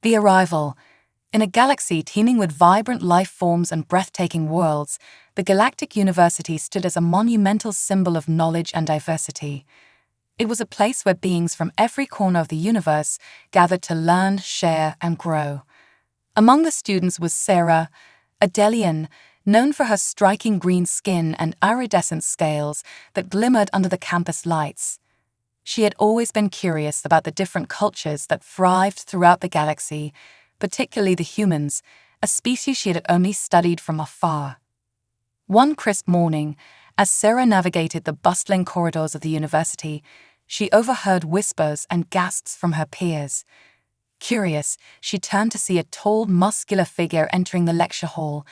The arrival. In a galaxy teeming with vibrant life forms and breathtaking worlds, the Galactic University stood as a monumental symbol of knowledge and diversity. It was a place where beings from every corner of the universe gathered to learn, share, and grow. Among the students was Sarah, a Delian, known for her striking green skin and iridescent scales that glimmered under the campus lights. She had always been curious about the different cultures that thrived throughout the galaxy, particularly the humans, a species she had only studied from afar. One crisp morning, as Sarah navigated the bustling corridors of the university, she overheard whispers and gasps from her peers. Curious, she turned to see a tall, muscular figure entering the lecture hall.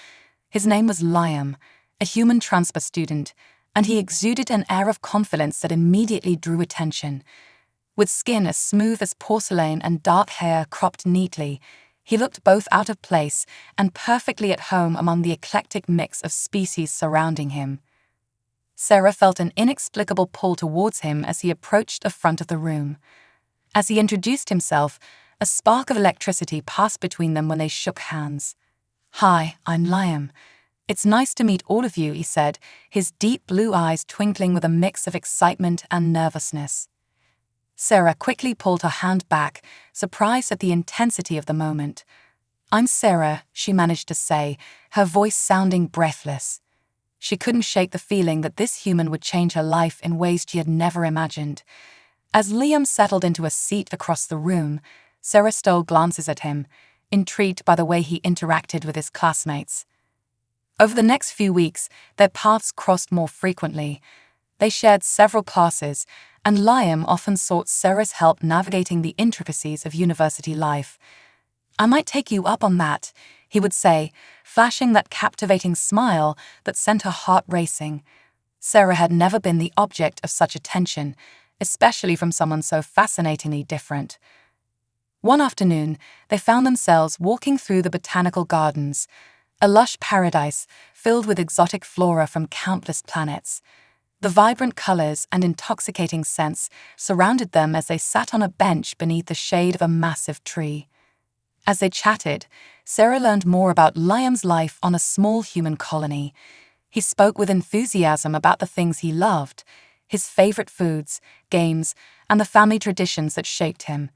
His name was Liam, a human transfer student, and he exuded an air of confidence that immediately drew attention. With skin as smooth as porcelain and dark hair cropped neatly, he looked both out of place and perfectly at home among the eclectic mix of species surrounding him. Sarah felt an inexplicable pull towards him as he approached the front of the room. As he introduced himself, a spark of electricity passed between them when they shook hands. "Hi, I'm Liam. It's nice to meet all of you," he said, his deep blue eyes twinkling with a mix of excitement and nervousness. Sarah quickly pulled her hand back, surprised at the intensity of the moment. "I'm Sarah," she managed to say, her voice sounding breathless. She couldn't shake the feeling that this human would change her life in ways she had never imagined. As Liam settled into a seat across the room, Sarah stole glances at him, intrigued by the way he interacted with his classmates. Over the next few weeks, their paths crossed more frequently. They shared several classes, and Liam often sought Sarah's help navigating the intricacies of university life. "I might take you up on that," he would say, flashing that captivating smile that sent her heart racing. Sarah had never been the object of such attention, especially from someone so fascinatingly different. One afternoon, they found themselves walking through the botanical gardens, a lush paradise filled with exotic flora from countless planets. The vibrant colors and intoxicating scents surrounded them as they sat on a bench beneath the shade of a massive tree. As they chatted, Sarah learned more about Liam's life on a small human colony. He spoke with enthusiasm about the things he loved, his favorite foods, games, and the family traditions that shaped him.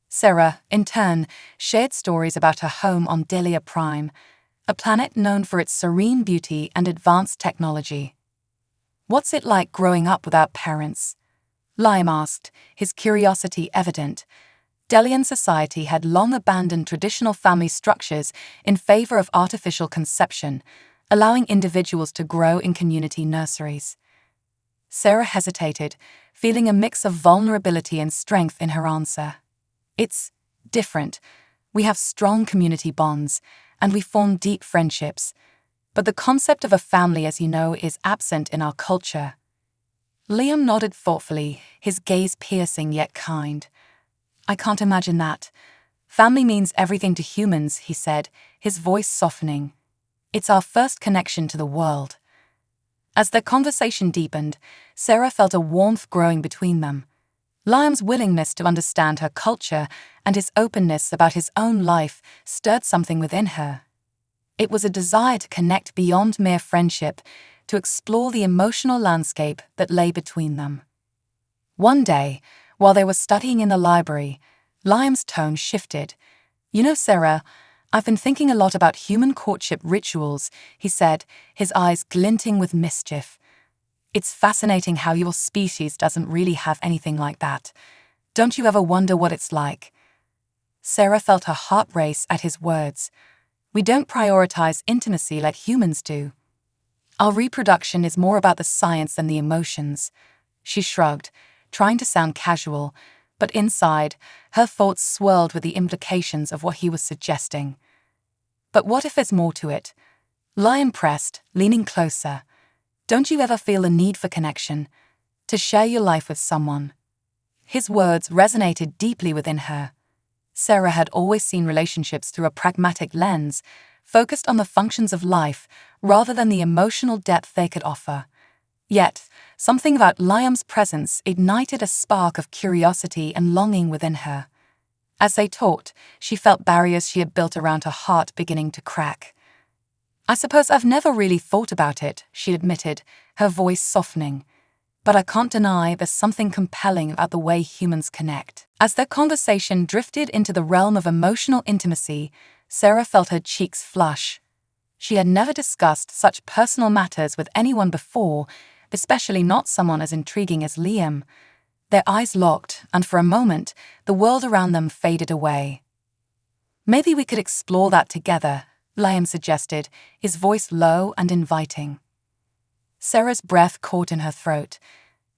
Sarah, in turn, shared stories about her home on Delia Prime, a planet known for its serene beauty and advanced technology. "What's it like growing up without parents?" Liam asked, his curiosity evident. Delian society had long abandoned traditional family structures in favor of artificial conception, allowing individuals to grow in community nurseries. Sarah hesitated, feeling a mix of vulnerability and strength in her answer. "It's different. We have strong community bonds, and we form deep friendships. But the concept of a family, as you know, is absent in our culture." Liam nodded thoughtfully, his gaze piercing yet kind. "I can't imagine that. Family means everything to humans," he said, his voice softening. "It's our first connection to the world." As their conversation deepened, Sarah felt a warmth growing between them. Liam's willingness to understand her culture and his openness about his own life stirred something within her. It was a desire to connect beyond mere friendship, to explore the emotional landscape that lay between them. One day, while they were studying in the library, Liam's tone shifted. "You know, Sarah, I've been thinking a lot about human courtship rituals," he said, his eyes glinting with mischief. "It's fascinating how your species doesn't really have anything like that. Don't you ever wonder what it's like?" Sarah felt her heart race at his words. "We don't prioritize intimacy like humans do. Our reproduction is more about the science than the emotions." She shrugged, trying to sound casual, but inside, her thoughts swirled with the implications of what he was suggesting. "But what if there's more to it?" Liam pressed, leaning closer. "Don't you ever feel a need for connection? To share your life with someone?" His words resonated deeply within her. Sarah had always seen relationships through a pragmatic lens, focused on the functions of life rather than the emotional depth they could offer. Yet, something about Liam's presence ignited a spark of curiosity and longing within her. As they talked, she felt barriers she had built around her heart beginning to crack. "I suppose I've never really thought about it," she admitted, her voice softening. "But I can't deny there's something compelling about the way humans connect." As their conversation drifted into the realm of emotional intimacy, Sarah felt her cheeks flush. She had never discussed such personal matters with anyone before, especially not someone as intriguing as Liam. Their eyes locked, and for a moment, the world around them faded away. "Maybe we could explore that together," Liam suggested, his voice low and inviting. Sarah's breath caught in her throat.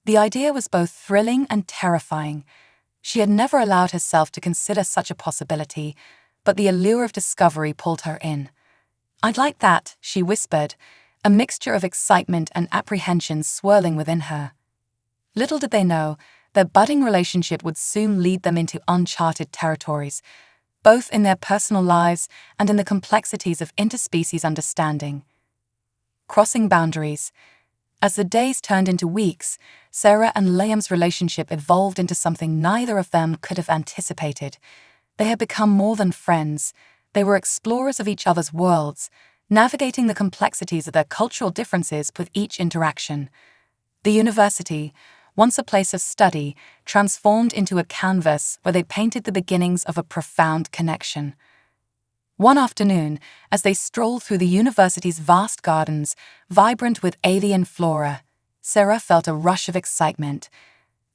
The idea was both thrilling and terrifying. She had never allowed herself to consider such a possibility, but the allure of discovery pulled her in. "I'd like that," she whispered, a mixture of excitement and apprehension swirling within her. Little did they know, their budding relationship would soon lead them into uncharted territories, both in their personal lives and in the complexities of interspecies understanding. Crossing boundaries. As the days turned into weeks, Sarah and Liam's relationship evolved into something neither of them could have anticipated. They had become more than friends. They were explorers of each other's worlds, navigating the complexities of their cultural differences with each interaction. The university, once a place of study, transformed into a canvas where they painted the beginnings of a profound connection. One afternoon, as they strolled through the university's vast gardens, vibrant with alien flora, Sarah felt a rush of excitement.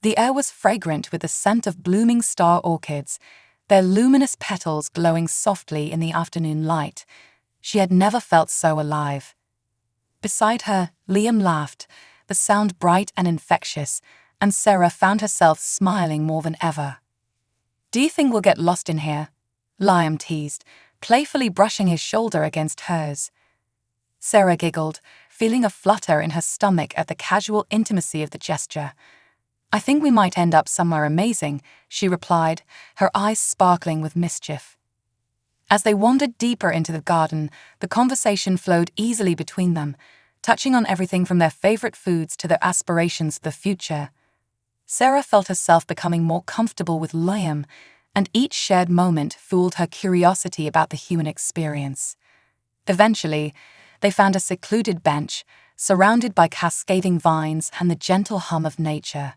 The air was fragrant with the scent of blooming star orchids, their luminous petals glowing softly in the afternoon light. She had never felt so alive. Beside her, Liam laughed, the sound bright and infectious, and Sarah found herself smiling more than ever. "Do you think we'll get lost in here?" Liam teased, playfully brushing his shoulder against hers. Sarah giggled, feeling a flutter in her stomach at the casual intimacy of the gesture. "I think we might end up somewhere amazing," she replied, her eyes sparkling with mischief. As they wandered deeper into the garden, the conversation flowed easily between them, touching on everything from their favorite foods to their aspirations for the future. Sarah felt herself becoming more comfortable with Liam, and each shared moment fueled her curiosity about the human experience. Eventually, they found a secluded bench, surrounded by cascading vines and the gentle hum of nature.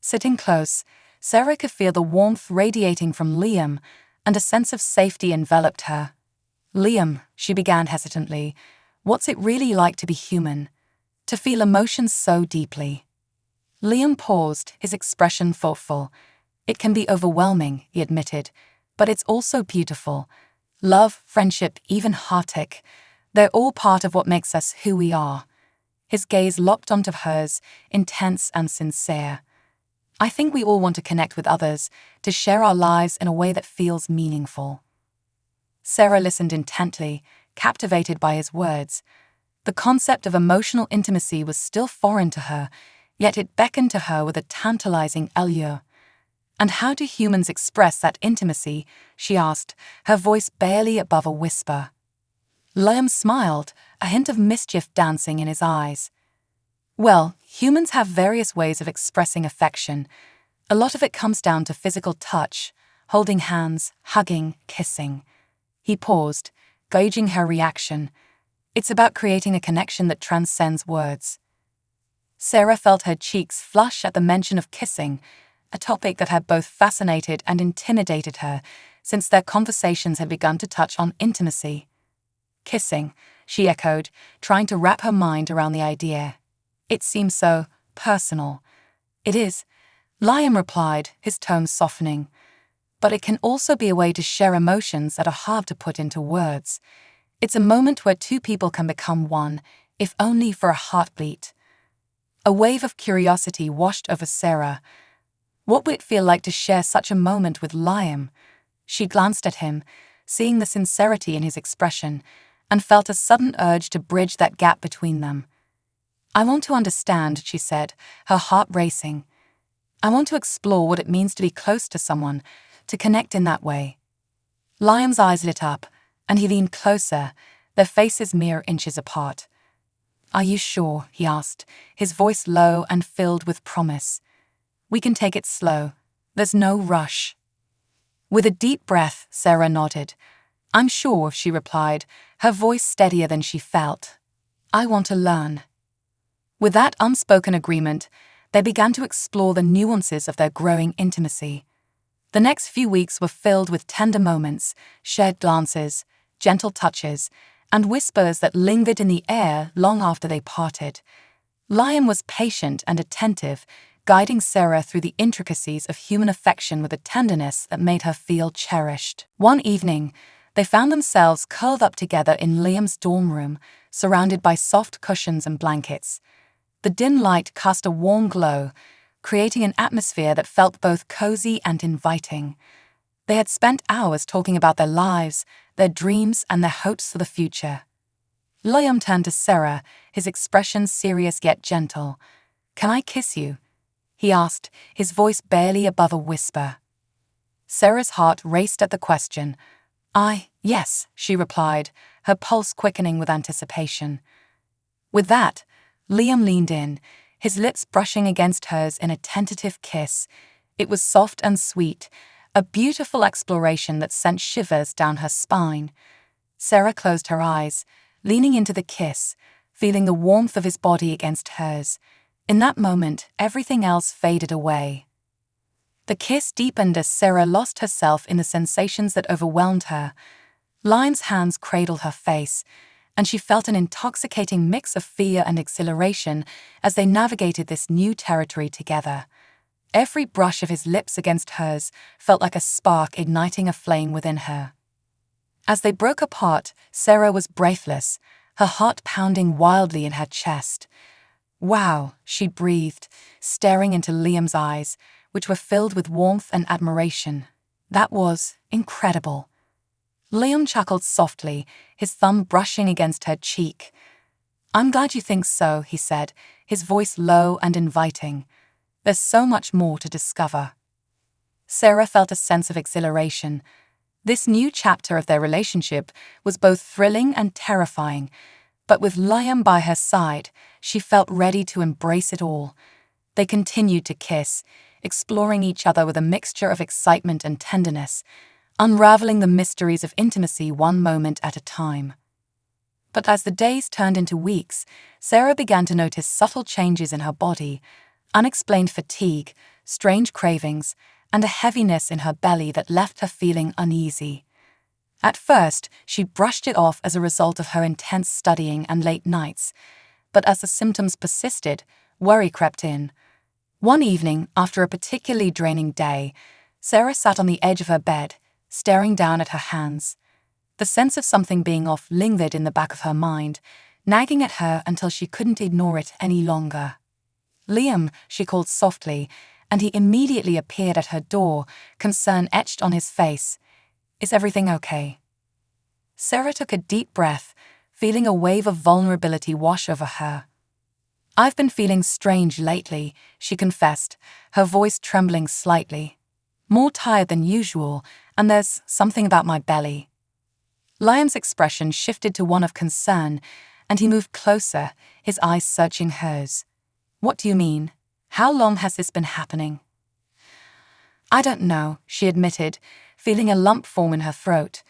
Sitting close, Sarah could feel the warmth radiating from Liam, and a sense of safety enveloped her. "Liam," she began hesitantly, "what's it really like to be human? To feel emotions so deeply?" Liam paused, his expression thoughtful. "It can be overwhelming," he admitted, "but it's also beautiful. Love, friendship, even heartache, they're all part of what makes us who we are." His gaze locked onto hers, intense and sincere. "I think we all want to connect with others, to share our lives in a way that feels meaningful." Sarah listened intently, captivated by his words. The concept of emotional intimacy was still foreign to her, yet it beckoned to her with a tantalizing allure. "And how do humans express that intimacy?" she asked, her voice barely above a whisper. Liam smiled, a hint of mischief dancing in his eyes. "Well, humans have various ways of expressing affection. A lot of it comes down to physical touch, holding hands, hugging, kissing." He paused, gauging her reaction. "It's about creating a connection that transcends words." Sarah felt her cheeks flush at the mention of kissing, a topic that had both fascinated and intimidated her since their conversations had begun to touch on intimacy. "Kissing," she echoed, trying to wrap her mind around the idea. "It seems so personal." "It is," Liam replied, his tone softening. "But it can also be a way to share emotions that are hard to put into words. It's a moment where two people can become one, if only for a heartbeat." A wave of curiosity washed over Sarah. What would it feel like to share such a moment with Liam? She glanced at him, seeing the sincerity in his expression, and felt a sudden urge to bridge that gap between them. "I want to understand," she said, her heart racing. "I want to explore what it means to be close to someone, to connect in that way." Liam's eyes lit up, and he leaned closer, their faces mere inches apart. "Are you sure?" he asked, his voice low and filled with promise. "We can take it slow. There's no rush." With a deep breath, Sarah nodded. "I'm sure," she replied, her voice steadier than she felt. "I want to learn." With that unspoken agreement, they began to explore the nuances of their growing intimacy. The next few weeks were filled with tender moments, shared glances, gentle touches, and whispers that lingered in the air long after they parted. Liam was patient and attentive, guiding Sarah through the intricacies of human affection with a tenderness that made her feel cherished. One evening, they found themselves curled up together in Liam's dorm room, surrounded by soft cushions and blankets. The dim light cast a warm glow, creating an atmosphere that felt both cozy and inviting. They had spent hours talking about their lives, their dreams, and their hopes for the future. Liam turned to Sarah, his expression serious yet gentle. "Can I kiss you?" he asked, his voice barely above a whisper. Sarah's heart raced at the question. Yes, she replied, her pulse quickening with anticipation. With that, Liam leaned in, his lips brushing against hers in a tentative kiss. It was soft and sweet, a beautiful exploration that sent shivers down her spine. Sarah closed her eyes, leaning into the kiss, feeling the warmth of his body against hers. In that moment, everything else faded away. The kiss deepened as Sarah lost herself in the sensations that overwhelmed her. Liam's hands cradled her face, and she felt an intoxicating mix of fear and exhilaration as they navigated this new territory together. Every brush of his lips against hers felt like a spark igniting a flame within her. As they broke apart, Sarah was breathless, her heart pounding wildly in her chest. "Wow," she breathed, staring into Liam's eyes, which were filled with warmth and admiration. "That was incredible." Liam chuckled softly, his thumb brushing against her cheek. "I'm glad you think so," he said, his voice low and inviting. "There's so much more to discover." Sarah felt a sense of exhilaration. This new chapter of their relationship was both thrilling and terrifying, but with Liam by her side, she felt ready to embrace it all. They continued to kiss, exploring each other with a mixture of excitement and tenderness, unraveling the mysteries of intimacy one moment at a time. But as the days turned into weeks, Sarah began to notice subtle changes in her body, unexplained fatigue, strange cravings, and a heaviness in her belly that left her feeling uneasy. At first, she brushed it off as a result of her intense studying and late nights, but as the symptoms persisted, worry crept in. One evening, after a particularly draining day, Sarah sat on the edge of her bed, staring down at her hands. The sense of something being off lingered in the back of her mind, nagging at her until she couldn't ignore it any longer. "Liam," she called softly, and he immediately appeared at her door, concern etched on his face. "Is everything okay?" Sarah took a deep breath, feeling a wave of vulnerability wash over her. "I've been feeling strange lately," she confessed, her voice trembling slightly. "More tired than usual, and there's something about my belly." Liam's expression shifted to one of concern, and he moved closer, his eyes searching hers. "What do you mean? How long has this been happening?" "I don't know," she admitted, feeling a lump form in her throat.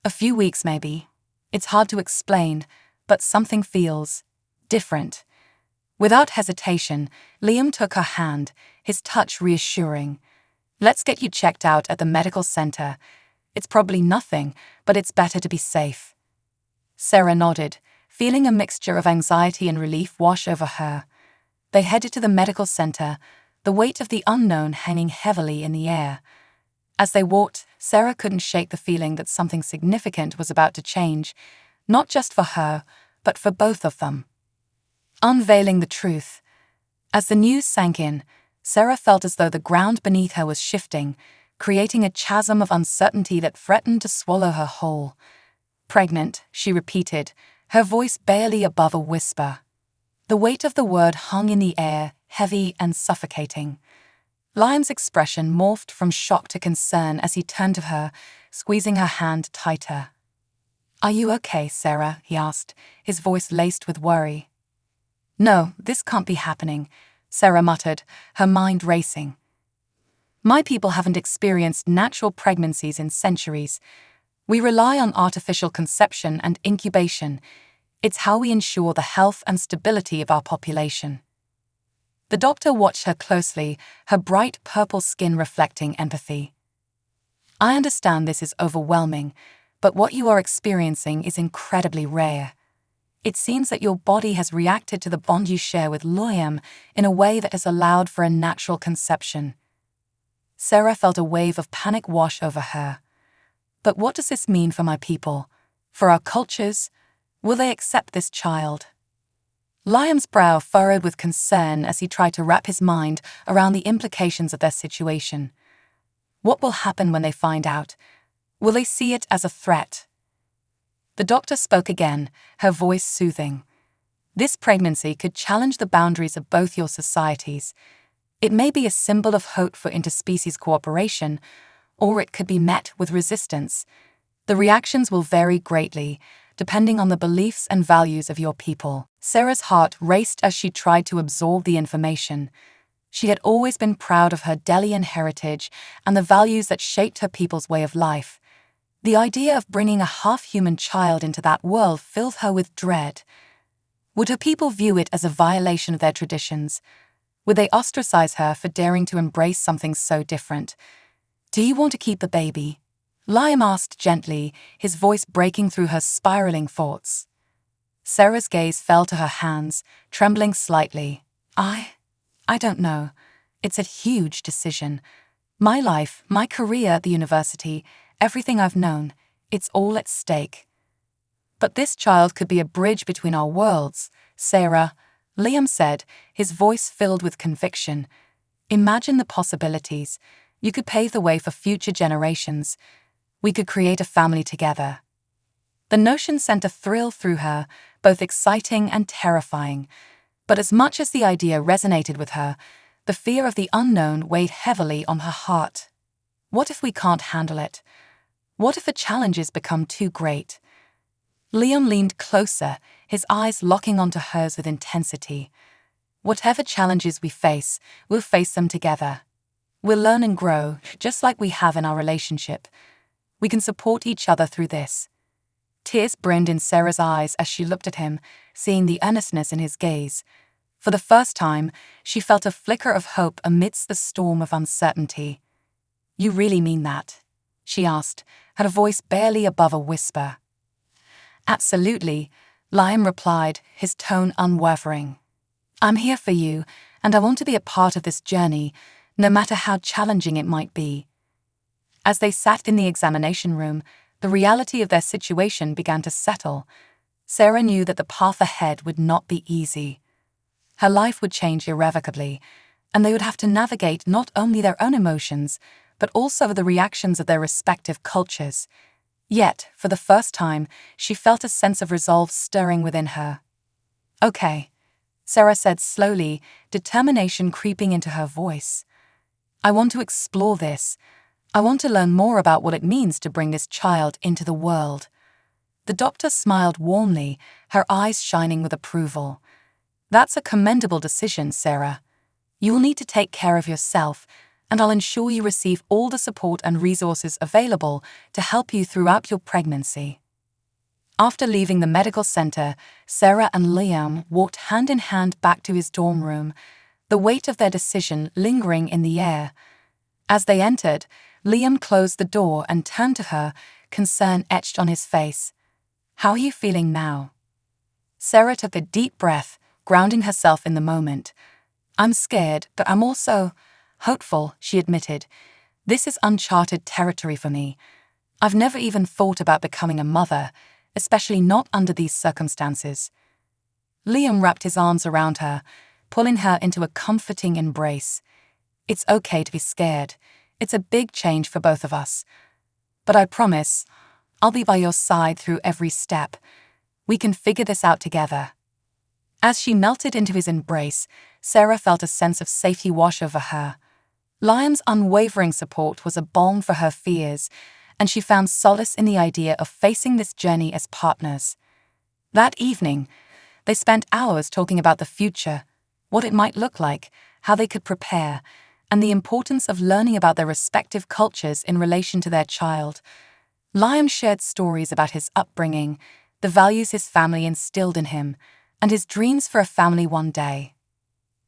"A few weeks, maybe. It's hard to explain, but something feels different." Without hesitation, Liam took her hand, his touch reassuring. "Let's get you checked out at the medical center. It's probably nothing, but it's better to be safe." Sarah nodded, feeling a mixture of anxiety and relief wash over her. They headed to the medical center, the weight of the unknown hanging heavily in the air. As they walked, Sarah couldn't shake the feeling that something significant was about to change, not just for her, but for both of them. Unveiling the truth. As the news sank in, Sarah felt as though the ground beneath her was shifting, creating a chasm of uncertainty that threatened to swallow her whole. "Pregnant," she repeated, her voice barely above a whisper. The weight of the word hung in the air, heavy and suffocating. Liam's expression morphed from shock to concern as he turned to her, squeezing her hand tighter. "Are you okay, Sarah?" he asked, his voice laced with worry. "No, this can't be happening," Sarah muttered, her mind racing. My people haven't experienced natural pregnancies in centuries. We rely on artificial conception and incubation. It's how we ensure the health and stability of our population." The doctor watched her closely, her bright purple skin reflecting empathy. "I understand this is overwhelming, but what you are experiencing is incredibly rare. It seems that your body has reacted to the bond you share with Liam in a way that has allowed for a natural conception." Sarah felt a wave of panic wash over her. "But what does this mean for my people? For our cultures? Will they accept this child?" Liam's brow furrowed with concern as he tried to wrap his mind around the implications of their situation. What will happen when they find out? Will they see it as a threat? The doctor spoke again, her voice soothing. "This pregnancy could challenge the boundaries of both your societies. It may be a symbol of hope for interspecies cooperation, or it could be met with resistance. The reactions will vary greatly, depending on the beliefs and values of your people." Sarah's heart raced as she tried to absorb the information. She had always been proud of her Delian heritage and the values that shaped her people's way of life. The idea of bringing a half-human child into that world filled her with dread. Would her people view it as a violation of their traditions? Would they ostracize her for daring to embrace something so different? "Do you want to keep the baby?" Liam asked gently, his voice breaking through her spiraling thoughts. Sarah's gaze fell to her hands, trembling slightly. I don't know. It's a huge decision. My life, my career at the university, everything I've known, it's all at stake." "But this child could be a bridge between our worlds, Sarah," Liam said, his voice filled with conviction. "Imagine the possibilities. You could pave the way for future generations. We could create a family together." The notion sent a thrill through her, both exciting and terrifying. But as much as the idea resonated with her, the fear of the unknown weighed heavily on her heart. What if we can't handle it? What if the challenges become too great? Liam leaned closer, his eyes locking onto hers with intensity. "Whatever challenges we face, we'll face them together. We'll learn and grow, just like we have in our relationship. We can support each other through this." Tears brimmed in Sarah's eyes as she looked at him, seeing the earnestness in his gaze. For the first time, she felt a flicker of hope amidst the storm of uncertainty. "You really mean that?" she asked, her voice barely above a whisper. "Absolutely," Liam replied, his tone unwavering. "I'm here for you, and I want to be a part of this journey, no matter how challenging it might be." As they sat in the examination room, the reality of their situation began to settle. Sarah knew that the path ahead would not be easy. Her life would change irrevocably, and they would have to navigate not only their own emotions, but also the reactions of their respective cultures. Yet, for the first time, she felt a sense of resolve stirring within her. "Okay," Sarah said slowly, determination creeping into her voice. "I want to explore this. I want to learn more about what it means to bring this child into the world." The doctor smiled warmly, her eyes shining with approval. "That's a commendable decision, Sarah. You will need to take care of yourself, and I'll ensure you receive all the support and resources available to help you throughout your pregnancy." After leaving the medical center, Sarah and Liam walked hand in hand back to his dorm room, the weight of their decision lingering in the air. As they entered, Liam closed the door and turned to her, concern etched on his face. "How are you feeling now?" Sarah took a deep breath, grounding herself in the moment. "I'm scared, but I'm also hopeful," she admitted. "This is uncharted territory for me. I've never even thought about becoming a mother, especially not under these circumstances." Liam wrapped his arms around her, pulling her into a comforting embrace. "It's okay to be scared. It's a big change for both of us. But I promise, I'll be by your side through every step. We can figure this out together." As she melted into his embrace, Sarah felt a sense of safety wash over her. Liam's unwavering support was a balm for her fears, and she found solace in the idea of facing this journey as partners. That evening, they spent hours talking about the future, what it might look like, how they could prepare, and the importance of learning about their respective cultures in relation to their child. Liam shared stories about his upbringing, the values his family instilled in him, and his dreams for a family one day.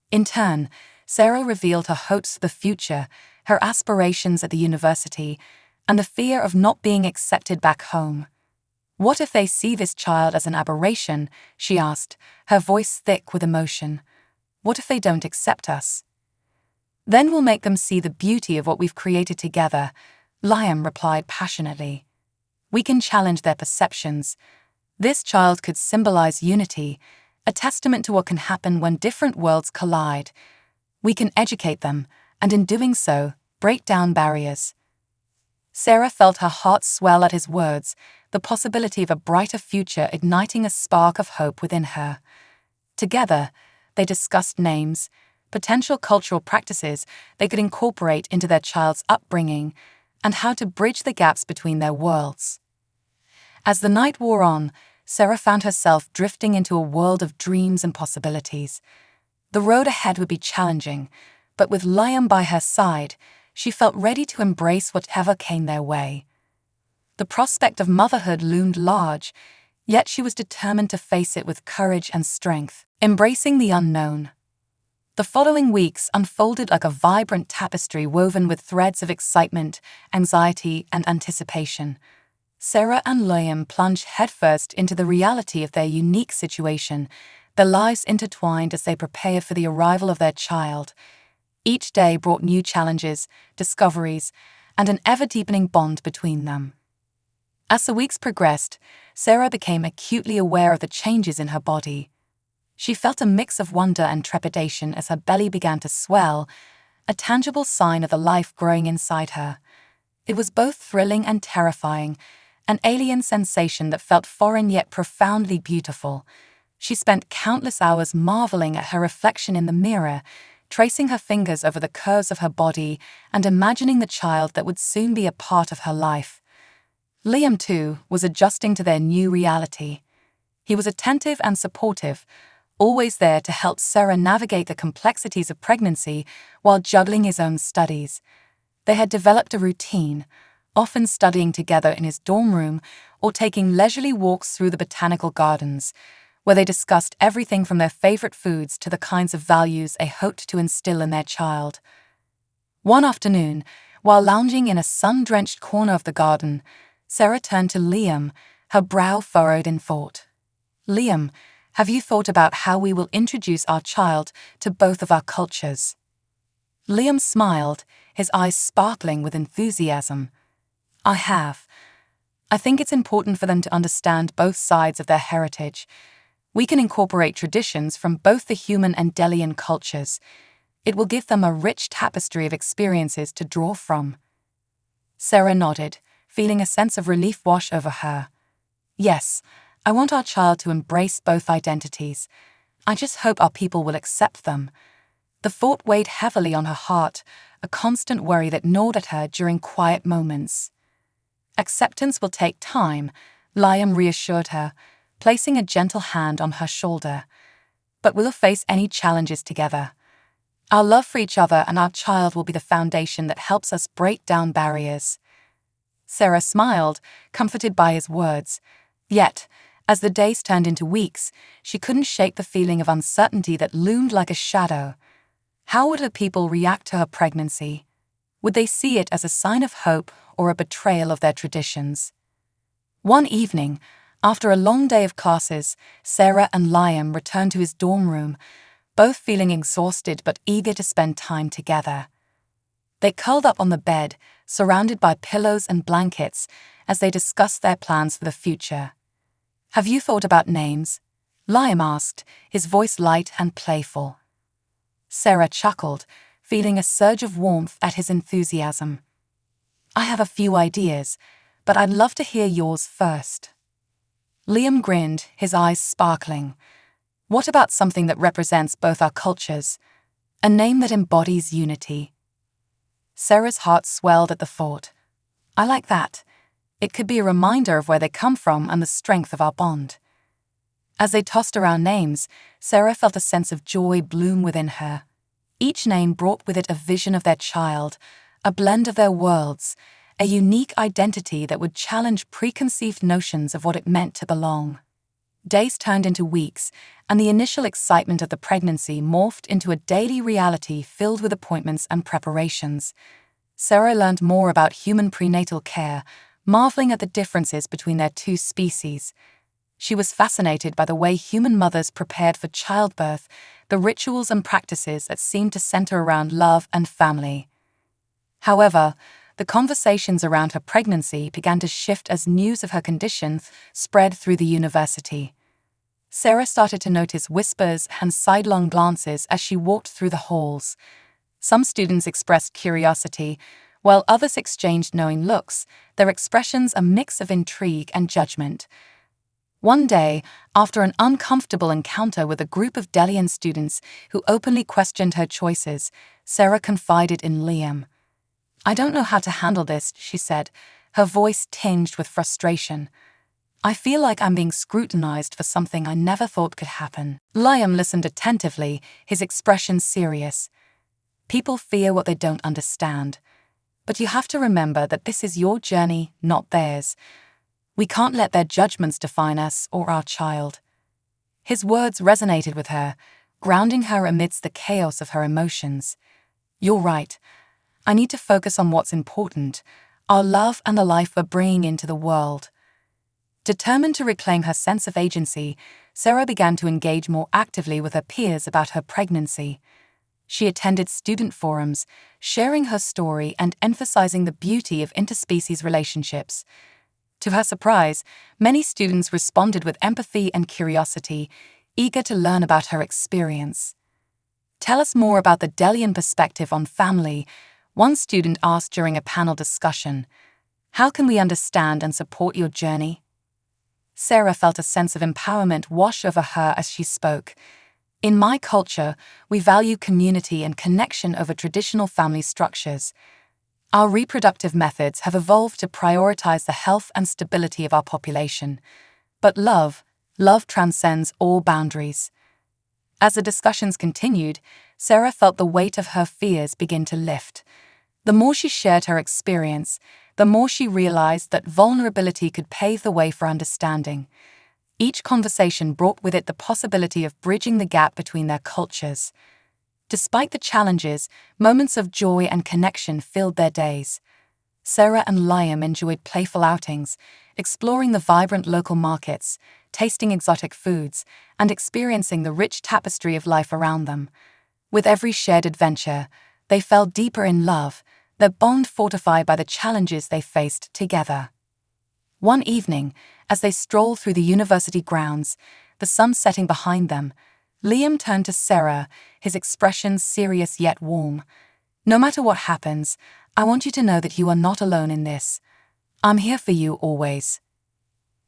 In turn, Sarah revealed her hopes for the future, her aspirations at the university, and the fear of not being accepted back home. "What if they see this child as an aberration?" she asked, her voice thick with emotion. "What if they don't accept us?" "Then we'll make them see the beauty of what we've created together," Liam replied passionately. "We can challenge their perceptions. This child could symbolize unity, a testament to what can happen when different worlds collide. We can educate them, and in doing so, break down barriers." Sarah felt her heart swell at his words, the possibility of a brighter future igniting a spark of hope within her. Together, they discussed names, potential cultural practices they could incorporate into their child's upbringing, and how to bridge the gaps between their worlds. As the night wore on, Sarah found herself drifting into a world of dreams and possibilities. The road ahead would be challenging, but with Liam by her side, she felt ready to embrace whatever came their way. The prospect of motherhood loomed large, yet she was determined to face it with courage and strength, embracing the unknown. The following weeks unfolded like a vibrant tapestry woven with threads of excitement, anxiety, and anticipation. Sarah and Liam plunged headfirst into the reality of their unique situation, their lives intertwined as they prepared for the arrival of their child. Each day brought new challenges, discoveries, and an ever-deepening bond between them. As the weeks progressed, Sarah became acutely aware of the changes in her body. She felt a mix of wonder and trepidation as her belly began to swell, a tangible sign of the life growing inside her. It was both thrilling and terrifying, an alien sensation that felt foreign yet profoundly beautiful. She spent countless hours marveling at her reflection in the mirror, tracing her fingers over the curves of her body and imagining the child that would soon be a part of her life. Liam, too, was adjusting to their new reality. He was attentive and supportive, always there to help Sarah navigate the complexities of pregnancy while juggling his own studies. They had developed a routine, often studying together in his dorm room or taking leisurely walks through the botanical gardens, where they discussed everything from their favorite foods to the kinds of values they hoped to instill in their child. One afternoon, while lounging in a sun-drenched corner of the garden, Sarah turned to Liam, her brow furrowed in thought. "Liam, have you thought about how we will introduce our child to both of our cultures?" Liam smiled, his eyes sparkling with enthusiasm. "I have. I think it's important for them to understand both sides of their heritage. We can incorporate traditions from both the human and Delian cultures. It will give them a rich tapestry of experiences to draw from." Sarah nodded, feeling a sense of relief wash over her. "Yes, I want our child to embrace both identities. I just hope our people will accept them." The thought weighed heavily on her heart, a constant worry that gnawed at her during quiet moments. "Acceptance will take time," Liam reassured her, placing a gentle hand on her shoulder. "But we'll face any challenges together. Our love for each other and our child will be the foundation that helps us break down barriers." Sarah smiled, comforted by his words. Yet, as the days turned into weeks, she couldn't shake the feeling of uncertainty that loomed like a shadow. How would her people react to her pregnancy? Would they see it as a sign of hope or a betrayal of their traditions? One evening, after a long day of classes, Sarah and Liam returned to his dorm room, both feeling exhausted but eager to spend time together. They curled up on the bed, surrounded by pillows and blankets, as they discussed their plans for the future. "Have you thought about names?" Liam asked, his voice light and playful. Sarah chuckled, feeling a surge of warmth at his enthusiasm. "I have a few ideas, but I'd love to hear yours first." Liam grinned, his eyes sparkling. "What about something that represents both our cultures? A name that embodies unity?" Sarah's heart swelled at the thought. "I like that. It could be a reminder of where they come from and the strength of our bond." As they tossed around names, Sarah felt a sense of joy bloom within her. Each name brought with it a vision of their child, a blend of their worlds, a unique identity that would challenge preconceived notions of what it meant to belong. Days turned into weeks, and the initial excitement of the pregnancy morphed into a daily reality filled with appointments and preparations. Sarah learned more about human prenatal care, marveling at the differences between their two species. She was fascinated by the way human mothers prepared for childbirth, the rituals and practices that seemed to center around love and family. However, the conversations around her pregnancy began to shift as news of her condition spread through the university. Sarah started to notice whispers and sidelong glances as she walked through the halls. Some students expressed curiosity, while others exchanged knowing looks, their expressions a mix of intrigue and judgment. One day, after an uncomfortable encounter with a group of Delian students who openly questioned her choices, Sarah confided in Liam. "I don't know how to handle this," she said, her voice tinged with frustration. "I feel like I'm being scrutinized for something I never thought could happen." Liam listened attentively, his expression serious. "People fear what they don't understand. But you have to remember that this is your journey, not theirs. We can't let their judgments define us or our child." His words resonated with her, grounding her amidst the chaos of her emotions. "You're right. I need to focus on what's important, our love and the life we're bringing into the world." Determined to reclaim her sense of agency, Sarah began to engage more actively with her peers about her pregnancy. She attended student forums, sharing her story and emphasizing the beauty of interspecies relationships. To her surprise, many students responded with empathy and curiosity, eager to learn about her experience. "Tell us more about the Delian perspective on family," one student asked during a panel discussion. "How can we understand and support your journey?" Sarah felt a sense of empowerment wash over her as she spoke. "In my culture, we value community and connection over traditional family structures. Our reproductive methods have evolved to prioritize the health and stability of our population. But love transcends all boundaries." As the discussions continued, Sarah felt the weight of her fears begin to lift. The more she shared her experience, the more she realized that vulnerability could pave the way for understanding. Each conversation brought with it the possibility of bridging the gap between their cultures. Despite the challenges, moments of joy and connection filled their days. Sarah and Liam enjoyed playful outings, exploring the vibrant local markets, tasting exotic foods, and experiencing the rich tapestry of life around them. With every shared adventure, they fell deeper in love, their bond fortified by the challenges they faced together. One evening, as they strolled through the university grounds, the sun setting behind them, Liam turned to Sarah, his expression serious yet warm. "No matter what happens, I want you to know that you are not alone in this. I'm here for you always."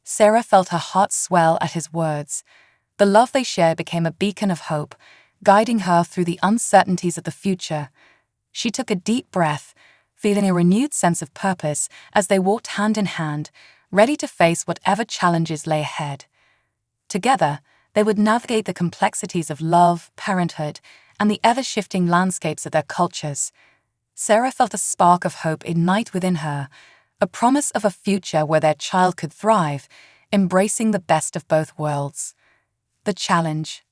Sarah felt her heart swell at his words. The love they shared became a beacon of hope, guiding her through the uncertainties of the future. She took a deep breath, feeling a renewed sense of purpose as they walked hand in hand, ready to face whatever challenges lay ahead. Together, they would navigate the complexities of love, parenthood, and the ever-shifting landscapes of their cultures. Sarah felt a spark of hope ignite within her, a promise of a future where their child could thrive, embracing the best of both worlds. The challenge.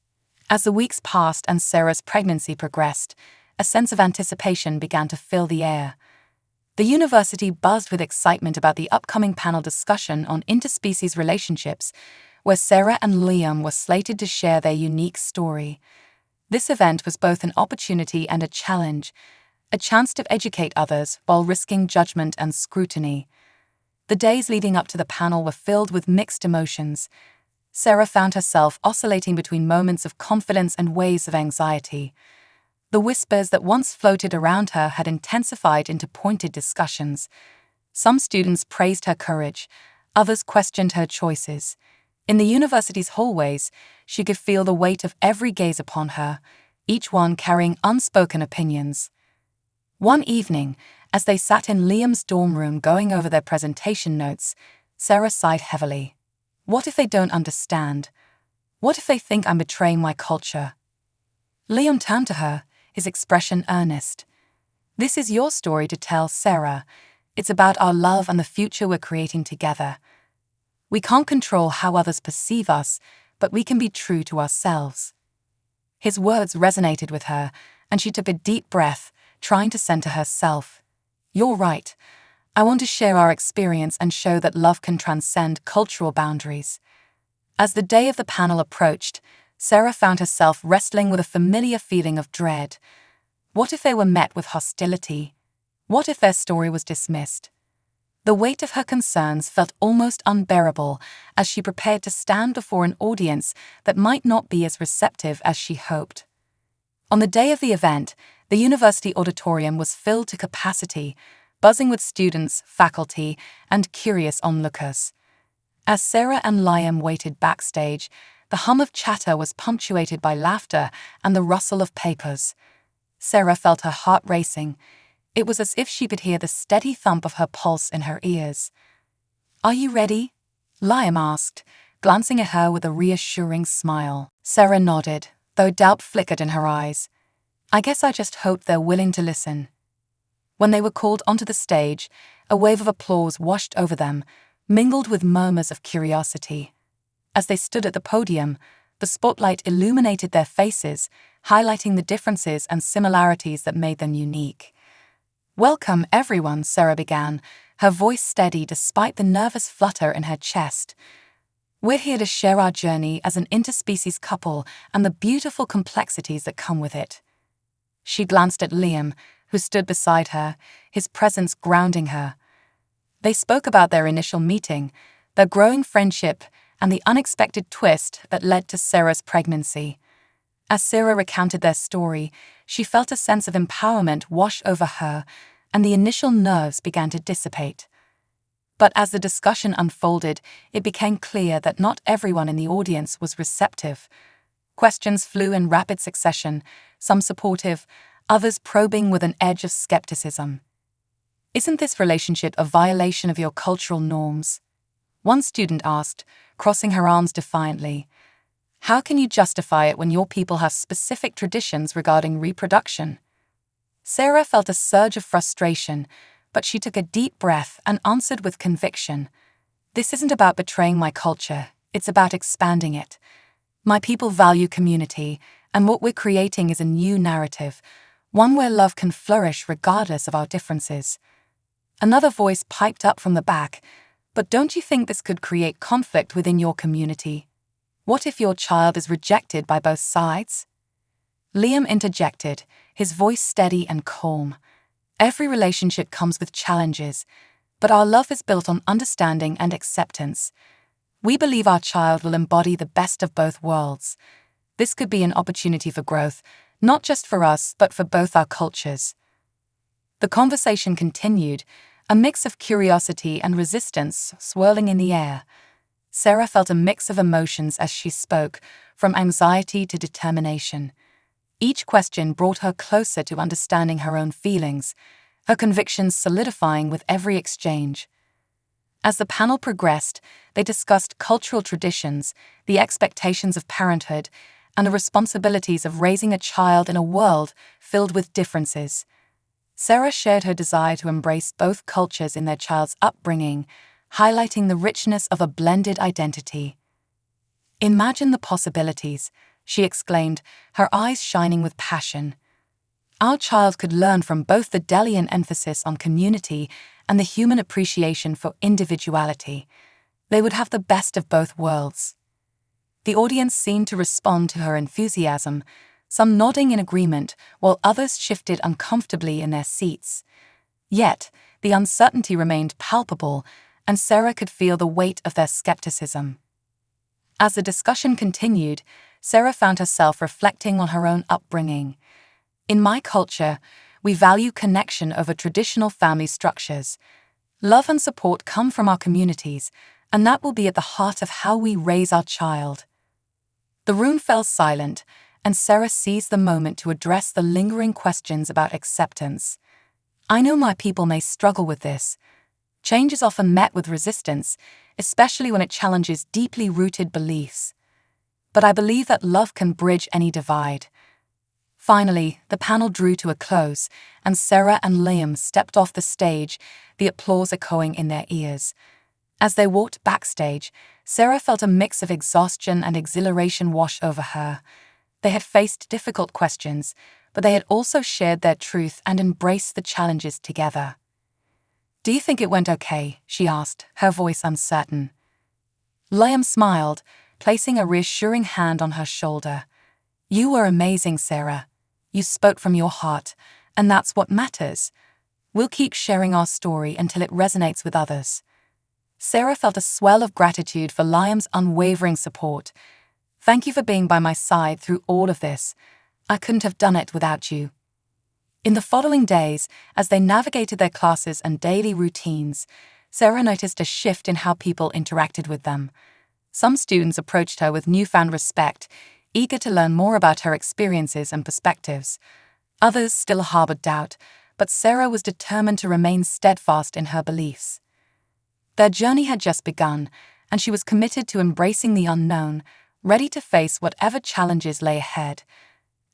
As the weeks passed and Sarah's pregnancy progressed, a sense of anticipation began to fill the air. The university buzzed with excitement about the upcoming panel discussion on interspecies relationships, where Sarah and Liam were slated to share their unique story. This event was both an opportunity and a challenge, a chance to educate others while risking judgment and scrutiny. The days leading up to the panel were filled with mixed emotions. Sarah found herself oscillating between moments of confidence and waves of anxiety. The whispers that once floated around her had intensified into pointed discussions. Some students praised her courage, others questioned her choices. In the university's hallways, she could feel the weight of every gaze upon her, each one carrying unspoken opinions. One evening, as they sat in Liam's dorm room going over their presentation notes, Sarah sighed heavily. What if they don't understand? What if they think I'm betraying my culture? Liam turned to her, his expression earnest. "This is your story to tell, Sarah. It's about our love and the future we're creating together. We can't control how others perceive us, but we can be true to ourselves." His words resonated with her, and she took a deep breath, trying to center herself. "You're right. I want to share our experience and show that love can transcend cultural boundaries." As the day of the panel approached, Sarah found herself wrestling with a familiar feeling of dread. What if they were met with hostility? What if their story was dismissed? The weight of her concerns felt almost unbearable as she prepared to stand before an audience that might not be as receptive as she hoped. On the day of the event, the university auditorium was filled to capacity, buzzing with students, faculty, and curious onlookers. As Sarah and Liam waited backstage, the hum of chatter was punctuated by laughter and the rustle of papers. Sarah felt her heart racing. It was as if she could hear the steady thump of her pulse in her ears. "Are you ready?" Liam asked, glancing at her with a reassuring smile. Sarah nodded, though doubt flickered in her eyes. "I guess I just hope they're willing to listen." When they were called onto the stage, a wave of applause washed over them, mingled with murmurs of curiosity. As they stood at the podium, the spotlight illuminated their faces, highlighting the differences and similarities that made them unique. "Welcome, everyone," Sarah began, her voice steady despite the nervous flutter in her chest. "We're here to share our journey as an interspecies couple and the beautiful complexities that come with it." She glanced at Liam, who stood beside her, his presence grounding her. They spoke about their initial meeting, their growing friendship, and the unexpected twist that led to Sarah's pregnancy. As Sarah recounted their story, she felt a sense of empowerment wash over her, and the initial nerves began to dissipate. But as the discussion unfolded, it became clear that not everyone in the audience was receptive. Questions flew in rapid succession, some supportive, others probing with an edge of skepticism. "Isn't this relationship a violation of your cultural norms?" one student asked, crossing her arms defiantly. "How can you justify it when your people have specific traditions regarding reproduction?" Sarah felt a surge of frustration, but she took a deep breath and answered with conviction. "This isn't about betraying my culture, it's about expanding it. My people value community, and what we're creating is a new narrative, one where love can flourish regardless of our differences." Another voice piped up from the back, "But don't you think this could create conflict within your community? What if your child is rejected by both sides?" Liam interjected, his voice steady and calm. "Every relationship comes with challenges, but our love is built on understanding and acceptance. We believe our child will embody the best of both worlds. This could be an opportunity for growth, not just for us, but for both our cultures." The conversation continued, a mix of curiosity and resistance swirling in the air. Sarah felt a mix of emotions as she spoke, from anxiety to determination. Each question brought her closer to understanding her own feelings, her convictions solidifying with every exchange. As the panel progressed, they discussed cultural traditions, the expectations of parenthood, and the responsibilities of raising a child in a world filled with differences. Sarah shared her desire to embrace both cultures in their child's upbringing, highlighting the richness of a blended identity. "Imagine the possibilities," she exclaimed, her eyes shining with passion. "Our child could learn from both the Delian emphasis on community and the human appreciation for individuality. They would have the best of both worlds." The audience seemed to respond to her enthusiasm, some nodding in agreement while others shifted uncomfortably in their seats. Yet, the uncertainty remained palpable, and Sarah could feel the weight of their skepticism. As the discussion continued, Sarah found herself reflecting on her own upbringing. "In my culture, we value connection over traditional family structures. Love and support come from our communities, and that will be at the heart of how we raise our child." The room fell silent, and Sarah seized the moment to address the lingering questions about acceptance. "I know my people may struggle with this. Change is often met with resistance, especially when it challenges deeply rooted beliefs. But I believe that love can bridge any divide. Finally, the panel drew to a close, and Sarah and Liam stepped off the stage, the applause echoing in their ears. As they walked backstage, Sarah felt a mix of exhaustion and exhilaration wash over her. They had faced difficult questions, but they had also shared their truth and embraced the challenges together. "Do you think it went okay?" she asked, her voice uncertain. Liam smiled, placing a reassuring hand on her shoulder. "You were amazing, Sarah. You spoke from your heart, and that's what matters. We'll keep sharing our story until it resonates with others." Sarah felt a swell of gratitude for Liam's unwavering support. "Thank you for being by my side through all of this. I couldn't have done it without you." In the following days, as they navigated their classes and daily routines, Sarah noticed a shift in how people interacted with them. Some students approached her with newfound respect, eager to learn more about her experiences and perspectives. Others still harbored doubt, but Sarah was determined to remain steadfast in her beliefs. Their journey had just begun, and she was committed to embracing the unknown, ready to face whatever challenges lay ahead.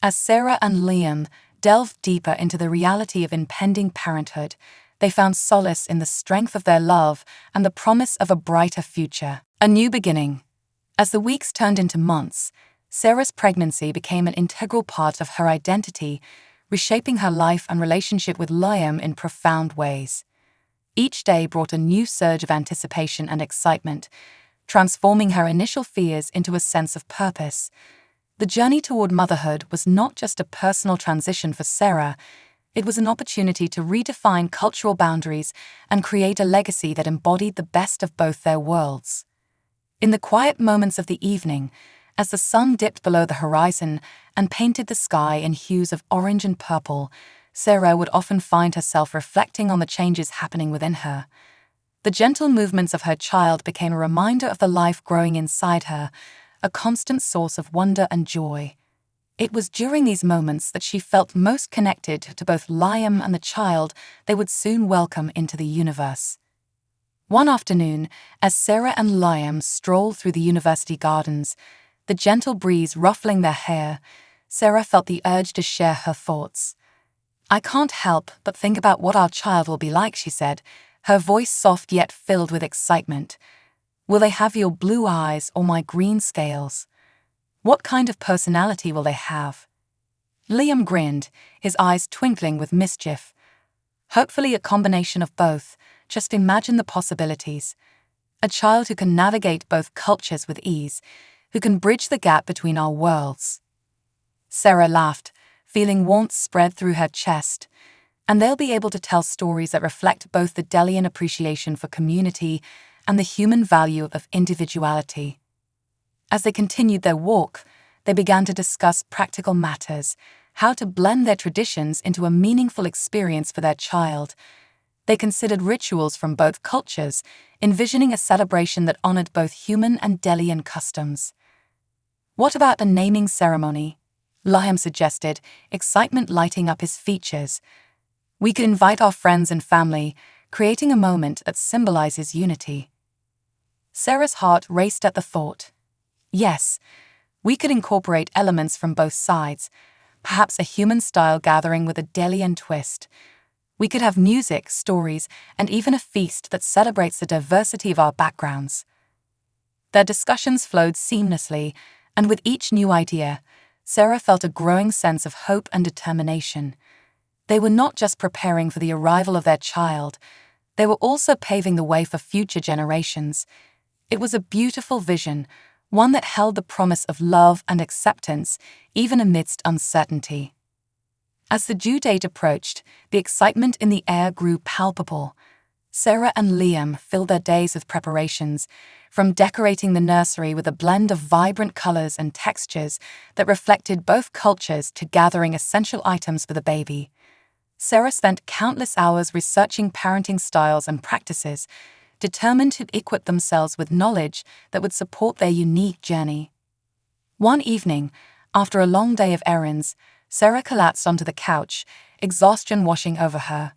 As Sarah and Liam delved deeper into the reality of impending parenthood, they found solace in the strength of their love and the promise of a brighter future. A new beginning. As the weeks turned into months, Sarah's pregnancy became an integral part of her identity, reshaping her life and relationship with Liam in profound ways. Each day brought a new surge of anticipation and excitement, transforming her initial fears into a sense of purpose. The journey toward motherhood was not just a personal transition for Sarah, it was an opportunity to redefine cultural boundaries and create a legacy that embodied the best of both their worlds. In the quiet moments of the evening, as the sun dipped below the horizon and painted the sky in hues of orange and purple, Sarah would often find herself reflecting on the changes happening within her. The gentle movements of her child became a reminder of the life growing inside her, a constant source of wonder and joy. It was during these moments that she felt most connected to both Liam and the child they would soon welcome into the universe. One afternoon, as Sarah and Liam strolled through the university gardens, the gentle breeze ruffling their hair, Sarah felt the urge to share her thoughts. "I can't help but think about what our child will be like," she said, her voice soft yet filled with excitement. "Will they have your blue eyes or my green scales? What kind of personality will they have?" Liam grinned, his eyes twinkling with mischief. "Hopefully a combination of both. Just imagine the possibilities. A child who can navigate both cultures with ease, who can bridge the gap between our worlds." Sarah laughed, feeling warmth spread through her chest. "And they'll be able to tell stories that reflect both the Delian appreciation for community and the human value of individuality." As they continued their walk, they began to discuss practical matters, how to blend their traditions into a meaningful experience for their child. They considered rituals from both cultures, envisioning a celebration that honored both human and Delian customs. "What about a naming ceremony?" Liam suggested, excitement lighting up his features. "We could invite our friends and family, creating a moment that symbolizes unity." Sarah's heart raced at the thought. Yes, we could incorporate elements from both sides, perhaps a human-style gathering with a Delian twist. We could have music, stories, and even a feast that celebrates the diversity of our backgrounds. Their discussions flowed seamlessly, and with each new idea, Sarah felt a growing sense of hope and determination. They were not just preparing for the arrival of their child, they were also paving the way for future generations. It was a beautiful vision, one that held the promise of love and acceptance, even amidst uncertainty. As the due date approached, the excitement in the air grew palpable. Sarah and Liam filled their days with preparations, from decorating the nursery with a blend of vibrant colors and textures that reflected both cultures to gathering essential items for the baby. Sarah spent countless hours researching parenting styles and practices, determined to equip themselves with knowledge that would support their unique journey. One evening, after a long day of errands, Sarah collapsed onto the couch, exhaustion washing over her.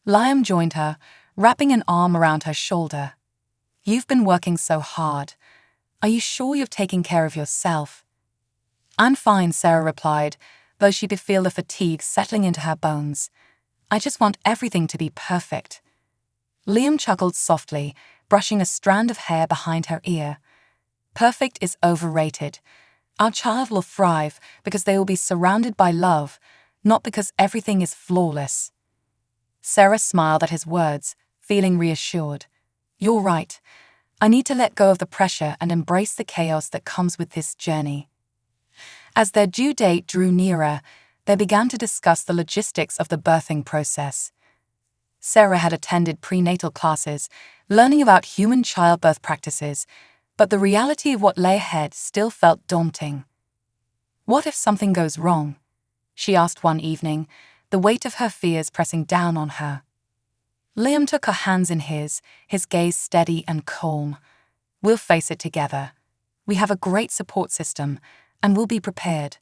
Liam joined her, wrapping an arm around her shoulder. "You've been working so hard. Are you sure you've taken care of yourself?" "I'm fine," Sarah replied, though she could feel the fatigue settling into her bones. "I just want everything to be perfect." Liam chuckled softly, brushing a strand of hair behind her ear. "Perfect is overrated. Our child will thrive because they will be surrounded by love, not because everything is flawless." Sarah smiled at his words, feeling reassured. "You're right. I need to let go of the pressure and embrace the chaos that comes with this journey." As their due date drew nearer, they began to discuss the logistics of the birthing process. Sarah had attended prenatal classes, learning about human childbirth practices, but the reality of what lay ahead still felt daunting. "What if something goes wrong?" she asked one evening, the weight of her fears pressing down on her. Liam took her hands in his gaze steady and calm. "We'll face it together. We have a great support system, and we'll be prepared.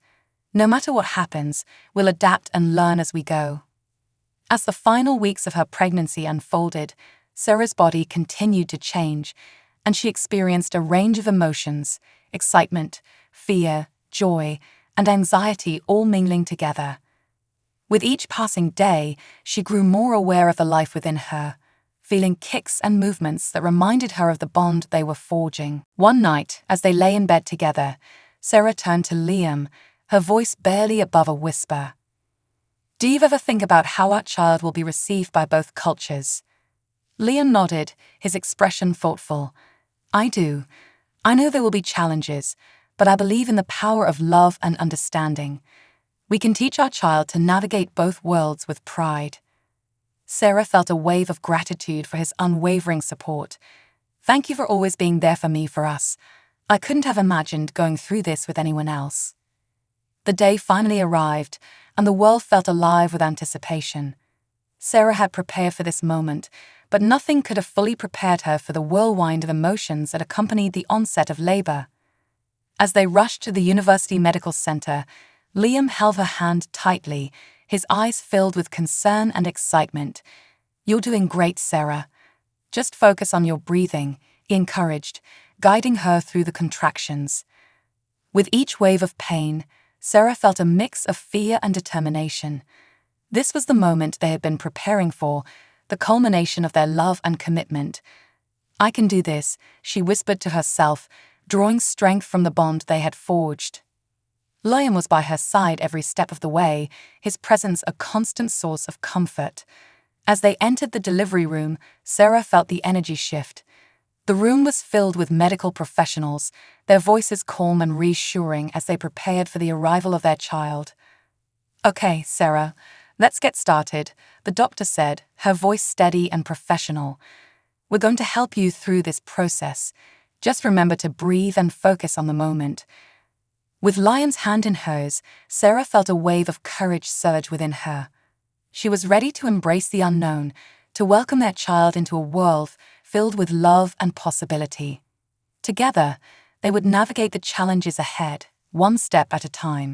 No matter what happens, we'll adapt and learn as we go." As the final weeks of her pregnancy unfolded, Sarah's body continued to change, and she experienced a range of emotions: excitement, fear, joy, and anxiety all mingling together. With each passing day, she grew more aware of the life within her, feeling kicks and movements that reminded her of the bond they were forging. One night, as they lay in bed together, Sarah turned to Liam, her voice barely above a whisper. "Do you ever think about how our child will be received by both cultures?" Liam nodded, his expression thoughtful. "I do. I know there will be challenges, but I believe in the power of love and understanding. We can teach our child to navigate both worlds with pride." Sarah felt a wave of gratitude for his unwavering support. "Thank you for always being there for us. I couldn't have imagined going through this with anyone else." The day finally arrived, and the world felt alive with anticipation. Sarah had prepared for this moment, but nothing could have fully prepared her for the whirlwind of emotions that accompanied the onset of labor. As they rushed to the University Medical Center, Liam held her hand tightly, his eyes filled with concern and excitement. "You're doing great, Sarah. Just focus on your breathing," he encouraged, guiding her through the contractions. With each wave of pain, Sarah felt a mix of fear and determination. This was the moment they had been preparing for, the culmination of their love and commitment. "I can do this," she whispered to herself, drawing strength from the bond they had forged. Liam was by her side every step of the way, his presence a constant source of comfort. As they entered the delivery room, Sarah felt the energy shift. The room was filled with medical professionals, their voices calm and reassuring as they prepared for the arrival of their child. "Okay, Sarah, let's get started," the doctor said, her voice steady and professional. "We're going to help you through this process. Just remember to breathe and focus on the moment." With Liam's hand in hers, Sarah felt a wave of courage surge within her. She was ready to embrace the unknown, to welcome their child into a world filled with love and possibility. Together, they would navigate the challenges ahead, one step at a time.